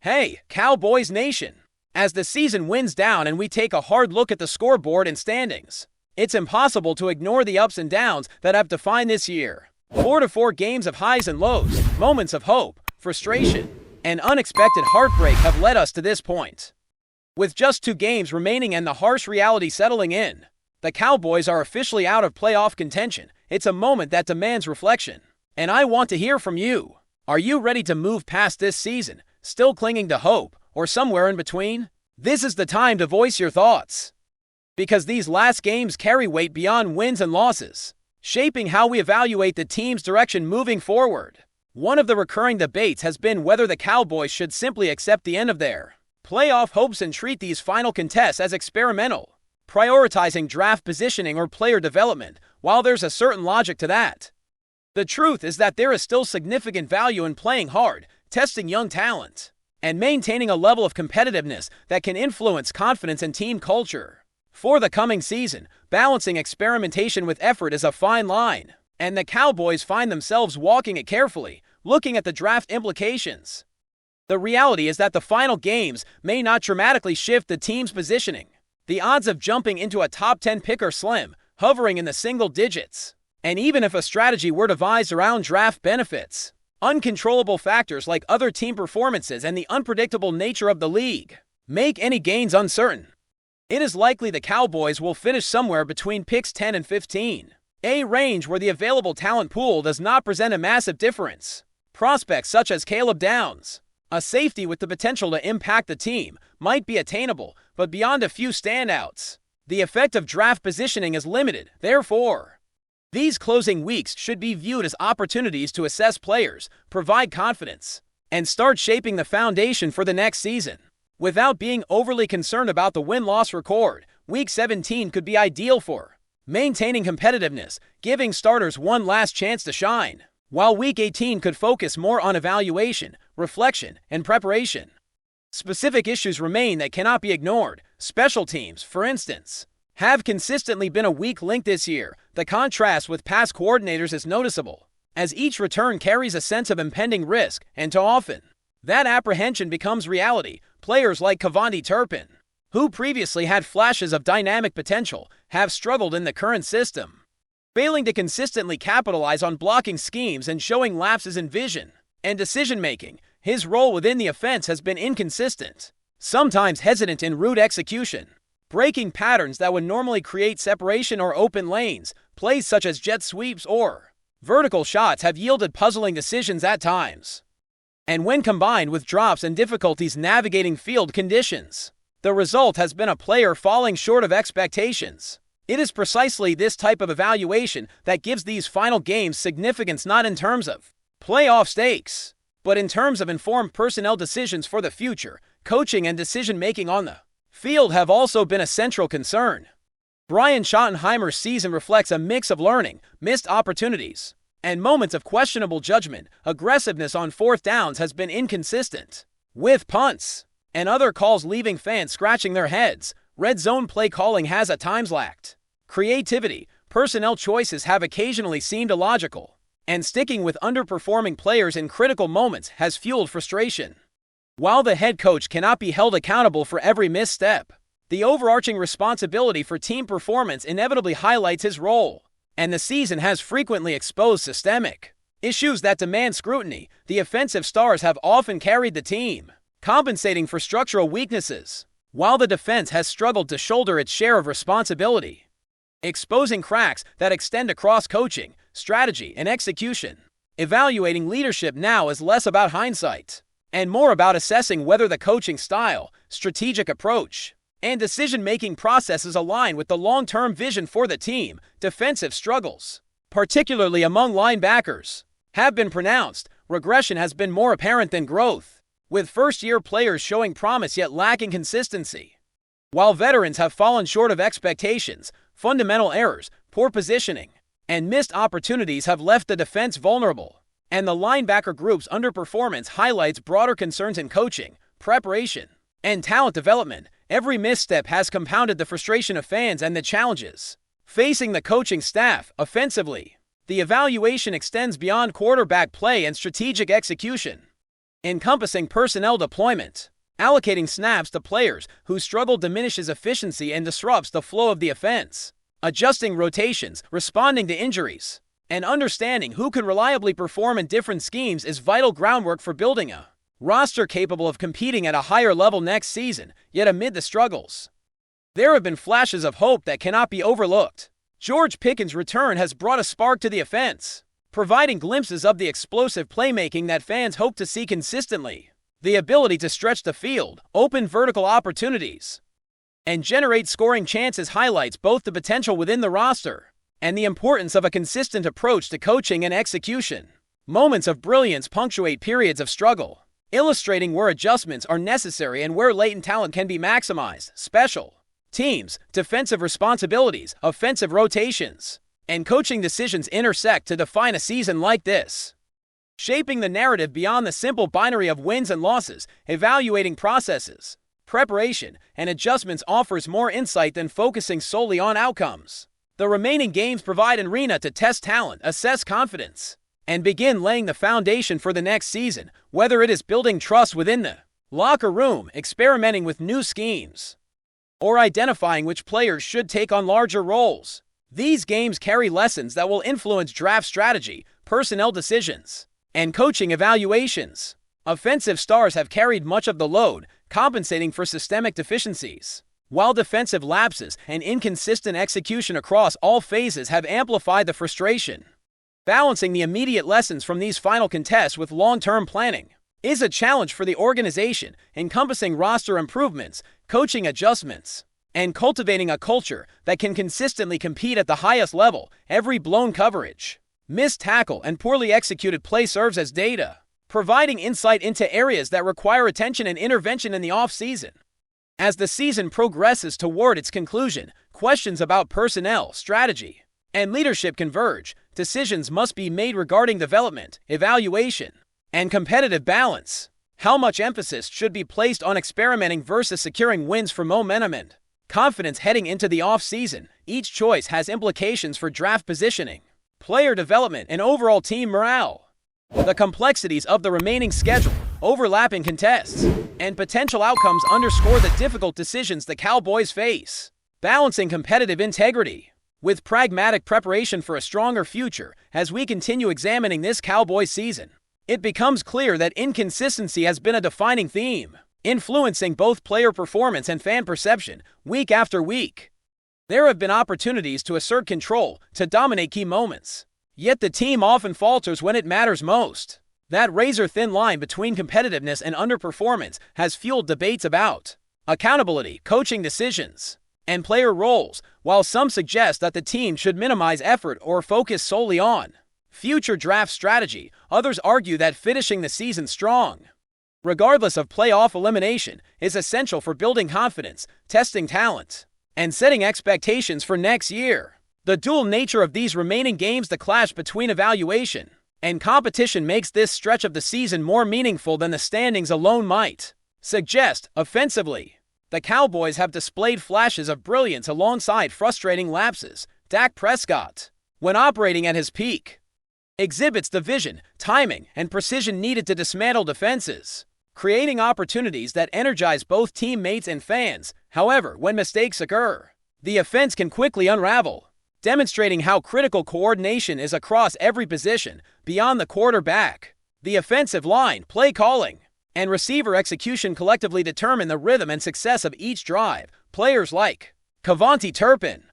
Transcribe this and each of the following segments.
Hey, Cowboys Nation! As the season winds down and we take a hard look at the scoreboard and standings, it's impossible to ignore the ups and downs that have defined this year. 4 games of highs and lows, moments of hope, frustration, and unexpected heartbreak have led us to this point. With just 2 games remaining and the harsh reality settling in, the Cowboys are officially out of playoff contention. It's a moment that demands reflection. And I want to hear from you. Are you ready to move past this season, still clinging to hope, or somewhere in between? This is the time to voice your thoughts. Because these last games carry weight beyond wins and losses, shaping how we evaluate the team's direction moving forward. One of the recurring debates has been whether the Cowboys should simply accept the end of their playoff hopes and treat these final contests as experimental, prioritizing draft positioning or player development. While there's a certain logic to that, the truth is that there is still significant value in playing hard, testing young talent, and maintaining a level of competitiveness that can influence confidence and team culture. For the coming season, balancing experimentation with effort is a fine line, and the Cowboys find themselves walking it carefully, looking at the draft implications. The reality is that the final games may not dramatically shift the team's positioning. The odds of jumping into a top 10 pick are slim, hovering in the single digits. And even if a strategy were devised around draft benefits, uncontrollable factors like other team performances and the unpredictable nature of the league make any gains uncertain. It is likely the Cowboys will finish somewhere between picks 10 and 15, a range where the available talent pool does not present a massive difference. Prospects such as Caleb Downs, a safety with the potential to impact the team, might be attainable, but beyond a few standouts, the effect of draft positioning is limited. Therefore, these closing weeks should be viewed as opportunities to assess players, provide confidence, and start shaping the foundation for the next season. Without being overly concerned about the win-loss record, Week 17 could be ideal for maintaining competitiveness, giving starters one last chance to shine, while Week 18 could focus more on evaluation, reflection, and preparation. Specific issues remain that cannot be ignored. Special teams, for instance, have consistently been a weak link this year. The contrast with past coordinators is noticeable, as each return carries a sense of impending risk, and too often, that apprehension becomes reality. Players like Cavonde Turpin, who previously had flashes of dynamic potential, have struggled in the current system, failing to consistently capitalize on blocking schemes and showing lapses in vision and decision-making. His role within the offense has been inconsistent, sometimes hesitant in route execution, breaking patterns that would normally create separation or open lanes. Plays such as jet sweeps or vertical shots have yielded puzzling decisions at times. And when combined with drops and difficulties navigating field conditions, the result has been a player falling short of expectations. It is precisely this type of evaluation that gives these final games significance, not in terms of playoff stakes, but in terms of informed personnel decisions for the future. Coaching and decision-making on the field have also been a central concern. Brian Schottenheimer's season reflects a mix of learning, missed opportunities, and moments of questionable judgment. Aggressiveness on 4th downs has been inconsistent, with punts and other calls leaving fans scratching their heads. Red zone play calling has at times lacked creativity. Personnel choices have occasionally seemed illogical, and sticking with underperforming players in critical moments has fueled frustration. While the head coach cannot be held accountable for every misstep, the overarching responsibility for team performance inevitably highlights his role, and the season has frequently exposed systemic issues that demand scrutiny. The offensive stars have often carried the team, compensating for structural weaknesses, while the defense has struggled to shoulder its share of responsibility, exposing cracks that extend across coaching, strategy, and execution. Evaluating leadership now is less about hindsight and more about assessing whether the coaching style, strategic approach, and decision-making processes align with the long-term vision for the team. Defensive struggles, particularly among linebackers, have been pronounced. Regression has been more apparent than growth, with first-year players showing promise yet lacking consistency. While veterans have fallen short of expectations, fundamental errors, poor positioning, and missed opportunities have left the defense vulnerable, and the linebacker group's underperformance highlights broader concerns in coaching, preparation, and talent development. Every misstep has compounded the frustration of fans and the challenges facing the coaching staff. Offensively, the evaluation extends beyond quarterback play and strategic execution. encompassing personnel deployment. Allocating snaps to players whose struggle diminishes efficiency and disrupts the flow of the offense. Adjusting rotations, responding to injuries, and understanding who can reliably perform in different schemes is vital groundwork for building a roster capable of competing at a higher level next season. Yet amid the struggles, there have been flashes of hope that cannot be overlooked. George Pickens' return has brought a spark to the offense, providing glimpses of the explosive playmaking that fans hope to see consistently. The ability to stretch the field, open vertical opportunities, and generate scoring chances highlights both the potential within the roster and the importance of a consistent approach to coaching and execution. Moments of brilliance punctuate periods of struggle, illustrating where adjustments are necessary and where latent talent can be maximized. Special teams, defensive responsibilities, offensive rotations, and coaching decisions intersect to define a season like this. Shaping the narrative beyond the simple binary of wins and losses, evaluating processes, preparation, and adjustments offers more insight than focusing solely on outcomes. The remaining games provide an arena to test talent, assess confidence, and begin laying the foundation for the next season, whether it is building trust within the locker room, experimenting with new schemes, or identifying which players should take on larger roles. These games carry lessons that will influence draft strategy, personnel decisions, and coaching evaluations. Offensive stars have carried much of the load, compensating for systemic deficiencies, while defensive lapses and inconsistent execution across all phases have amplified the frustration. Balancing the immediate lessons from these final contests with long-term planning is a challenge for the organization, encompassing roster improvements, coaching adjustments, and cultivating a culture that can consistently compete at the highest level. Every blown coverage, missed tackle, and poorly executed play serves as data, providing insight into areas that require attention and intervention in the offseason. As the season progresses toward its conclusion, questions about personnel, strategy, and leadership converge. Decisions must be made regarding development, evaluation, and competitive balance. How much emphasis should be placed on experimenting versus securing wins for momentum and confidence heading into the offseason? Each choice has implications for draft positioning, player development, and overall team morale. The complexities of the remaining schedule, overlapping contests, and potential outcomes underscore the difficult decisions the Cowboys face. Balancing competitive integrity with pragmatic preparation for a stronger future. As we continue examining this Cowboys season, it becomes clear that inconsistency has been a defining theme, influencing both player performance and fan perception week after week. There have been opportunities to assert control, to dominate key moments, yet the team often falters when it matters most. That razor-thin line between competitiveness and underperformance has fueled debates about accountability, coaching decisions, and player roles. While some suggest that the team should minimize effort or focus solely on future draft strategy, others argue that finishing the season strong, regardless of playoff elimination, is essential for building confidence, testing talent, and setting expectations for next year. The dual nature of these remaining games, the clash between evaluation and competition, makes this stretch of the season more meaningful than the standings alone might suggest. Offensively, the Cowboys have displayed flashes of brilliance alongside frustrating lapses. Dak Prescott, when operating at his peak, exhibits the vision, timing, and precision needed to dismantle defenses, creating opportunities that energize both teammates and fans. However, when mistakes occur, the offense can quickly unravel, demonstrating how critical coordination is across every position. Beyond the quarterback, the offensive line, play calling, and receiver execution collectively determine the rhythm and success of each drive. Players like Kevontae Turpin,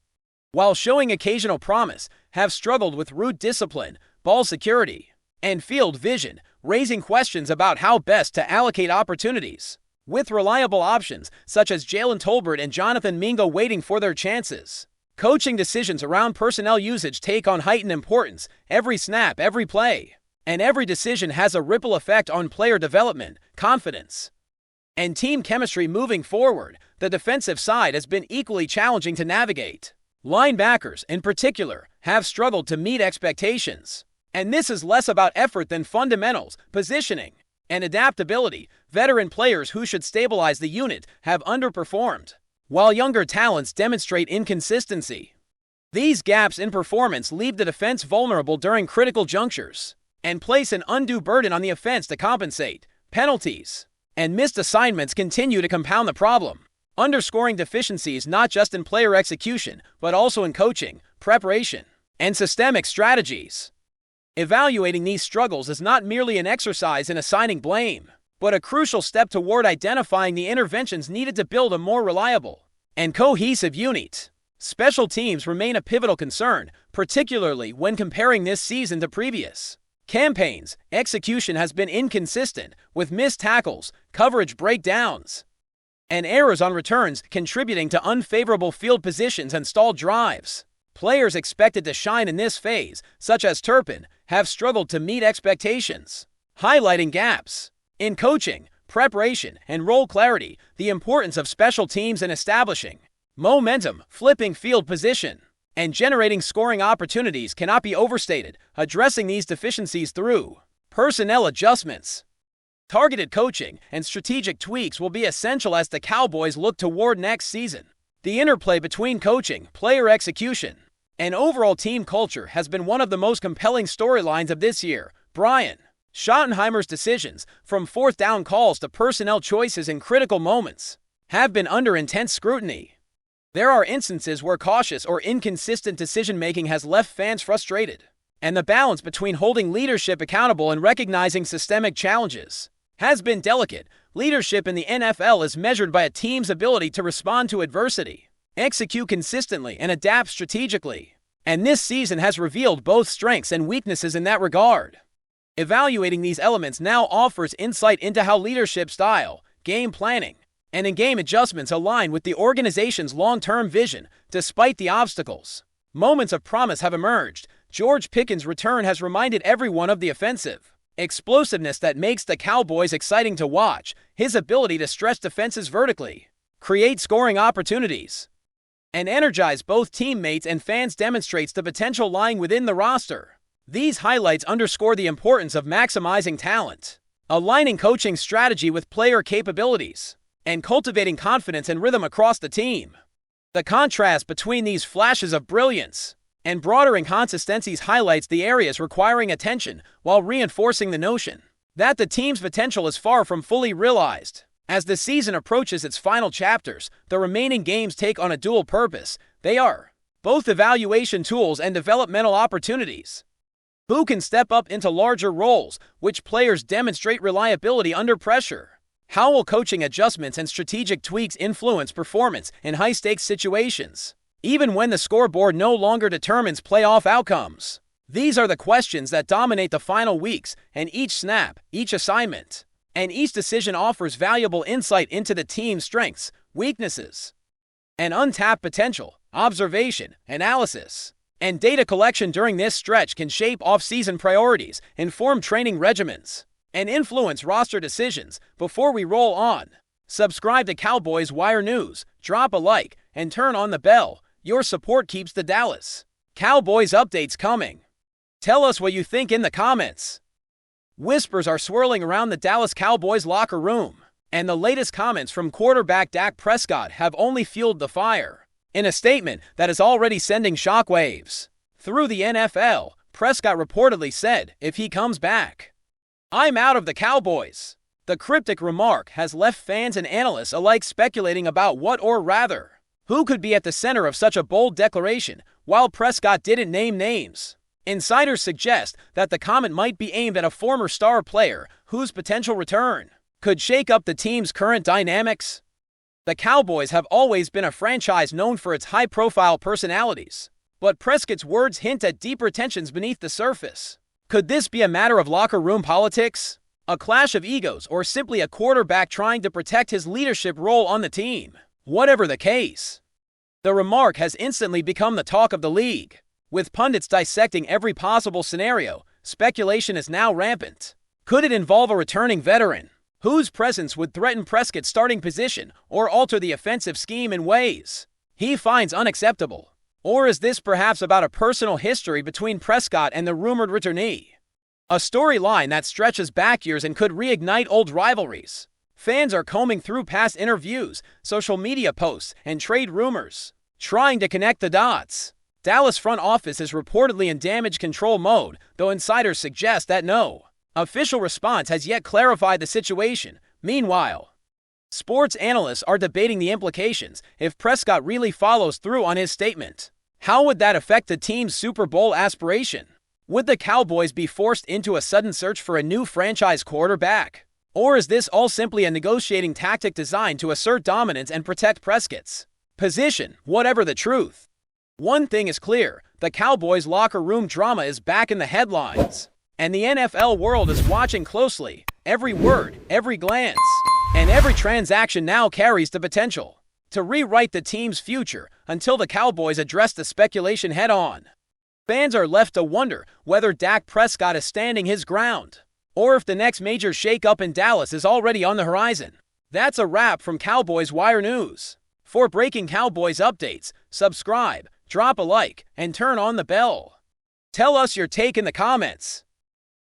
while showing occasional promise, have struggled with route discipline, ball security, and field vision, raising questions about how best to allocate opportunities. With reliable options such as Jalen Tolbert and Jonathan Mingo waiting for their chances, coaching decisions around personnel usage take on heightened importance. Every snap, every play, and every decision has a ripple effect on player development, confidence, and team chemistry moving forward. The defensive side has been equally challenging to navigate. Linebackers, in particular, have struggled to meet expectations, and this is less about effort than fundamentals, positioning, and adaptability. Veteran players who should stabilize the unit have underperformed, while younger talents demonstrate inconsistency. These gaps in performance leave the defense vulnerable during critical junctures and place an undue burden on the offense to compensate. penalties, and missed assignments continue to compound the problem, underscoring deficiencies not just in player execution, but also in coaching, preparation, and systemic strategies. Evaluating these struggles is not merely an exercise in assigning blame, but a crucial step toward identifying the interventions needed to build a more reliable and cohesive unit. Special teams remain a pivotal concern, particularly when comparing this season to previous campaigns. Execution has been inconsistent, with missed tackles, coverage breakdowns, and errors on returns contributing to unfavorable field positions and stalled drives. Players expected to shine in this phase, such as Turpin, have struggled to meet expectations, highlighting gaps in coaching, preparation, and role clarity. The importance of special teams in establishing momentum, flipping field position, and generating scoring opportunities cannot be overstated. Addressing these deficiencies through personnel adjustments, targeted coaching, and strategic tweaks will be essential as the Cowboys look toward next season. The interplay between coaching, player execution, and overall team culture has been one of the most compelling storylines of this year. Brian Schottenheimer's decisions, from fourth down calls to personnel choices in critical moments, have been under intense scrutiny. There are instances where cautious or inconsistent decision-making has left fans frustrated, and the balance between holding leadership accountable and recognizing systemic challenges has been delicate. Leadership in the NFL is measured by a team's ability to respond to adversity, execute consistently, and adapt strategically. And this season has revealed both strengths and weaknesses in that regard. Evaluating these elements now offers insight into how leadership style, game planning, and in-game adjustments align with the organization's long-term vision. Despite the obstacles, moments of promise have emerged. George Pickens' return has reminded everyone of the offensive explosiveness that makes the Cowboys exciting to watch. His ability to stretch defenses vertically, create scoring opportunities, and energize both teammates and fans demonstrates the potential lying within the roster. These highlights underscore the importance of maximizing talent, aligning coaching strategy with player capabilities, and cultivating confidence and rhythm across the team. The contrast between these flashes of brilliance and broader inconsistencies highlights the areas requiring attention, while reinforcing the notion that the team's potential is far from fully realized. As the season approaches its final chapters, the remaining games take on a dual purpose. They are both evaluation tools and developmental opportunities. Who can step up into larger roles? Which players demonstrate reliability under pressure? How will coaching adjustments and strategic tweaks influence performance in high-stakes situations, even when the scoreboard no longer determines playoff outcomes? These are the questions that dominate the final weeks, and each snap, each assignment, and each decision offers valuable insight into the team's strengths, weaknesses, and untapped potential. Observation, analysis, and data collection during this stretch can shape off-season priorities, inform training regimens, and influence roster decisions. Before we roll on, subscribe to Cowboys Wire News, drop a like, and turn on the bell. Your support keeps the Dallas Cowboys updates coming. Tell us what you think in the comments. Whispers are swirling around the Dallas Cowboys locker room, and the latest comments from quarterback Dak Prescott have only fueled the fire. In a statement that is already sending shockwaves through the NFL, Prescott reportedly said, "If he comes back, I'm out of the Cowboys." The cryptic remark has left fans and analysts alike speculating about what, or rather, who could be at the center of such a bold declaration. While Prescott didn't name names, insiders suggest that the comment might be aimed at a former star player whose potential return could shake up the team's current dynamics. The Cowboys have always been a franchise known for its high-profile personalities, but Prescott's words hint at deeper tensions beneath the surface. Could this be a matter of locker room politics, a clash of egos, or simply a quarterback trying to protect his leadership role on the team? Whatever the case, the remark has instantly become the talk of the league. With pundits dissecting every possible scenario, speculation is now rampant. Could it involve a returning veteran whose presence would threaten Prescott's starting position or alter the offensive scheme in ways he finds unacceptable? Or is this perhaps about a personal history between Prescott and the rumored returnee? A storyline that stretches back years and could reignite old rivalries. Fans are combing through past interviews, social media posts, and trade rumors, trying to connect the dots. Dallas front office is reportedly in damage control mode, though insiders suggest that no Official response has yet clarified the situation. Meanwhile, sports analysts are debating the implications if Prescott really follows through on his statement. How would that affect the team's Super Bowl aspiration? Would the Cowboys be forced into a sudden search for a new franchise quarterback? Or is this all simply a negotiating tactic designed to assert dominance and protect Prescott's position, whatever the truth? One thing is clear, the Cowboys' locker room drama is back in the headlines. And the NFL world is watching closely. Every word, every glance, and every transaction now carries the potential to rewrite the team's future until the Cowboys address the speculation head-on. Fans are left to wonder whether Dak Prescott is standing his ground, or if the next major shakeup in Dallas is already on the horizon. That's a wrap from Cowboys Wire News. For breaking Cowboys updates, subscribe, drop a like, and turn on the bell. Tell us your take in the comments.